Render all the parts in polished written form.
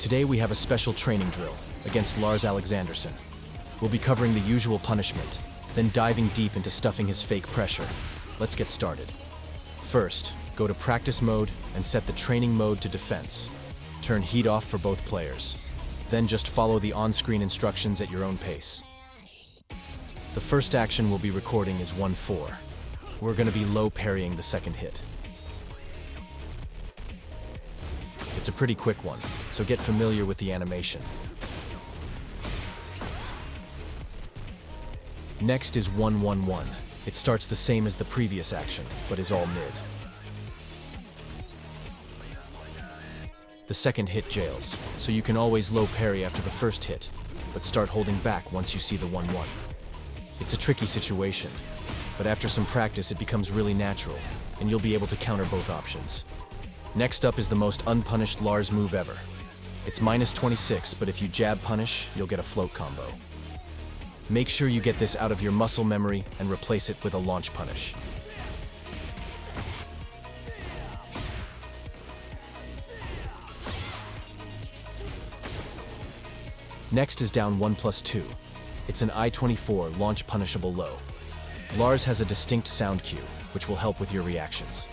Today we have a special training drill against Lars Alexandersson. We'll be covering the usual punishment, then diving deep into stuffing his fake pressure. Let's get started. First, go to practice mode and set the training mode to defense. Turn heat off for both players. Then just follow the on-screen instructions at your own pace. The first action we'll be recording is 1-4. We're going to be low parrying the second hit. It's a pretty quick one, so get familiar with the animation. Next is 1-1-1. It starts the same as the previous action, but is all mid. The second hit jails, so you can always low parry after the first hit, but start holding back once you see the 1-1. It's a tricky situation, but after some practice it becomes really natural, and you'll be able to counter both options. Next up is the most unpunished Lars move ever. It's -26, but if you jab punish, you'll get a float combo. Make sure you get this out of your muscle memory and replace it with a launch punish. Next is down 1+2. It's an I-24 launch punishable low. Lars has a distinct sound cue, which will help with your reactions.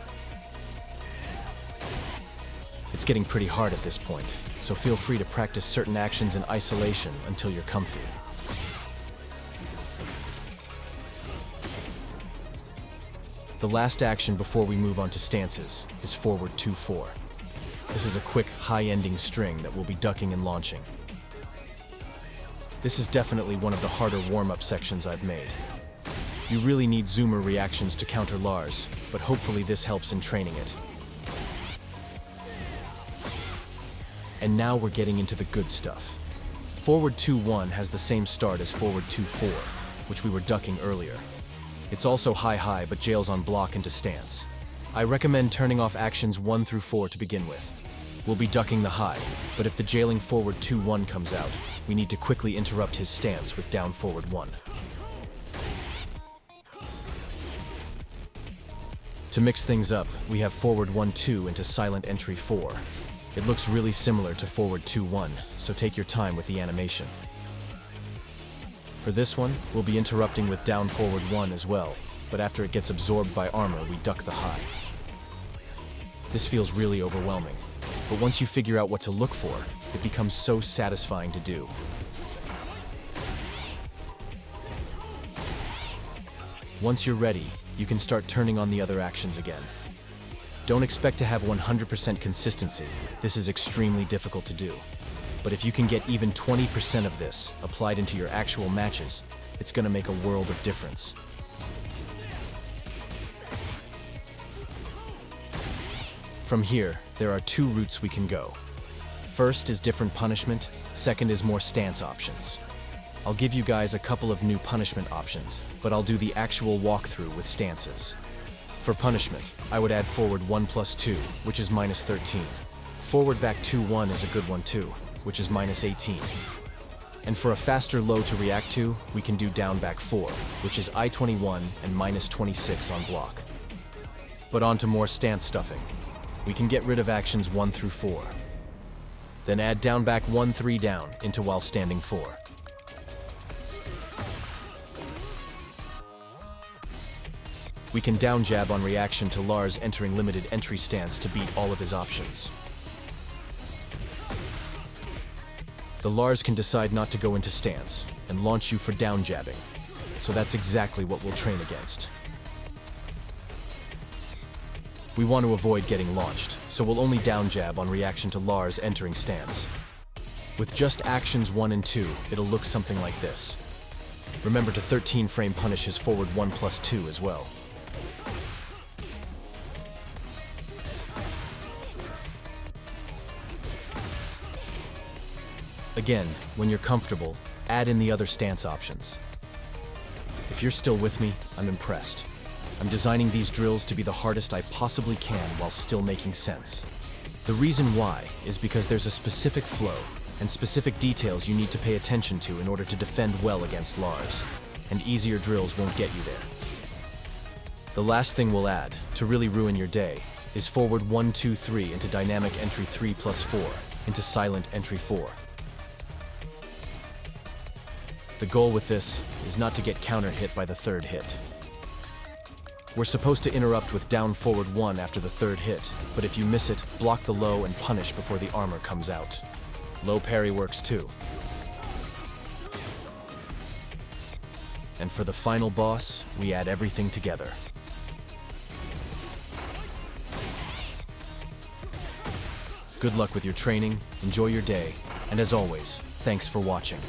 It's getting pretty hard at this point, so feel free to practice certain actions in isolation until you're comfy. The last action before we move on to stances is forward 2-4. This is a quick, high-ending string that we'll be ducking and launching. This is definitely one of the harder warm-up sections I've made. You really need zoomer reactions to counter Lars, but hopefully this helps in training it. And now we're getting into the good stuff. Forward 2-1 has the same start as forward 2-4, which we were ducking earlier. It's also high-high but jails on block into stance. I recommend turning off actions 1-4 to begin with. We'll be ducking the high, but if the jailing forward 2-1 comes out, we need to quickly interrupt his stance with down forward 1. To mix things up, we have forward 1-2 into silent entry 4. It looks really similar to forward 2-1, so take your time with the animation. For this one, we'll be interrupting with down forward 1 as well, but after it gets absorbed by armor, we duck the high. This feels really overwhelming, but once you figure out what to look for, it becomes so satisfying to do. Once you're ready, you can start turning on the other actions again. Don't expect to have 100% consistency. This is extremely difficult to do. But if you can get even 20% of this applied into your actual matches, it's going to make a world of difference. From here, there are two routes we can go. First is different punishment, second is more stance options. I'll give you guys a couple of new punishment options, but I'll do the actual walkthrough with stances. For punishment, I would add forward 1+2, which is -13. Forward back 2-1 is a good one too, which is -18. And for a faster low to react to, we can do down back 4, which is I-21 and -26 on block. But on to more stance stuffing. We can get rid of actions 1-4. Then add down back 1-3 down into while standing 4. We can down jab on reaction to Lars entering limited entry stance to beat all of his options. The Lars can decide not to go into stance and launch you for down jabbing, so that's exactly what we'll train against. We want to avoid getting launched, so we'll only down jab on reaction to Lars entering stance. With just actions 1 and 2, it'll look something like this. Remember to 13 frame punish his forward 1+2 as well. Again, when you're comfortable, add in the other stance options. If you're still with me, I'm impressed. I'm designing these drills to be the hardest I possibly can while still making sense. The reason why is because there's a specific flow and specific details you need to pay attention to in order to defend well against Lars, and easier drills won't get you there. The last thing we'll add, to really ruin your day, is forward 1-2-3 into dynamic entry 3+4, into silent entry 4. The goal with this is not to get counter-hit by the third hit. We're supposed to interrupt with down forward 1 after the third hit, but if you miss it, block the low and punish before the armor comes out. Low parry works too. And for the final boss, we add everything together. Good luck with your training, enjoy your day, and as always, thanks for watching.